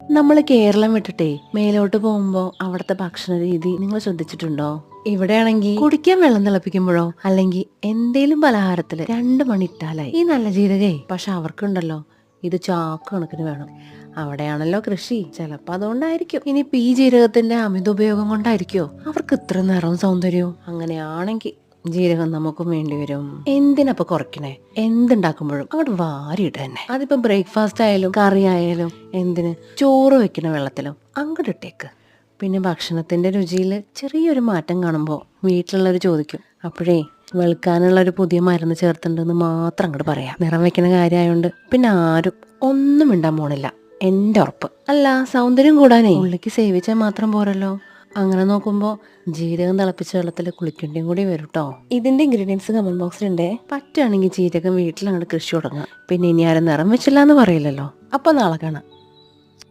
നമ്മൾ കേരളം വിട്ടിട്ടേ മേലോട്ട് പോകുമ്പോ അവിടുത്തെ ഭക്ഷണ രീതി നിങ്ങൾ ശ്രദ്ധിച്ചിട്ടുണ്ടോ? ഇവിടെയാണെങ്കിൽ കുടിക്കാൻ വെള്ളം തിളപ്പിക്കുമ്പോഴോ അല്ലെങ്കിൽ എന്തേലും പലഹാരത്തില് 2 മണി ഇട്ടാലായി ഈ നല്ല ജീരകേ. പക്ഷെ അവർക്കുണ്ടല്ലോ ഇത് ചാക്ക് കണക്കിന് വേണം. അവിടെയാണല്ലോ കൃഷി, ചിലപ്പോ അതുകൊണ്ടായിരിക്കും. ഇനിയിപ്പോ ഈ ജീരകത്തിന്റെ അമിത ഉപയോഗം കൊണ്ടായിരിക്കോ അവർക്ക് ഇത്ര നിറവും സൗന്ദര്യവും? അങ്ങനെയാണെങ്കിൽ ജീരകം നമുക്കും വേണ്ടി വരും. എന്തിനപ്പൊ കുറയ്ക്കണേ? എന്തുണ്ടാക്കുമ്പോഴും അങ്ങോട്ട് വാരിയിട തന്നെ. അതിപ്പോ ബ്രേക്ക്ഫാസ്റ്റ് ആയാലും കറി ആയാലും എന്തിന് ചോറ് വെക്കണ വെള്ളത്തിലും അങ്ങോട്ട് ഇട്ടേക്ക്. പിന്നെ ഭക്ഷണത്തിന്റെ രുചിയിൽ ചെറിയൊരു മാറ്റം കാണുമ്പോൾ വീട്ടിലുള്ളവർ ചോദിക്കും. അപ്പോഴേ വെളുക്കാനുള്ള ഒരു പുതിയ മരുന്ന് ചേർത്തിട്ടുണ്ടെന്ന് മാത്രം അങ്ങോട്ട് പറയാം. നിറം വെക്കുന്ന കാര്യമായോണ്ട് പിന്നെ ആരും ഒന്നും മിണ്ടാൻ പോണില്ല, എന്റെ ഉറപ്പ്. അല്ല, സൗന്ദര്യം കൂടാനേ ഉള്ളിക്ക് സേവിച്ചാൽ മാത്രം പോരല്ലോ. അങ്ങനെ നോക്കുമ്പോ ജീരകം തിളപ്പിച്ച വെള്ളത്തിൽ കുളിക്കേണ്ടിയും കൂടി വരും കേട്ടോ. ഇതിന്റെ ഇൻഗ്രീഡിയൻസ് കമന്റ് ബോക്സിലുണ്ടേ. പറ്റുകയാണെങ്കിൽ ജീരകം വീട്ടിൽ അങ്ങോട്ട് കൃഷി തുടങ്ങാം. പിന്നെ ഇനി ആരും നിറം വെച്ചില്ല എന്ന് പറയില്ലല്ലോ. അപ്പൊ നാളെ കാണാം.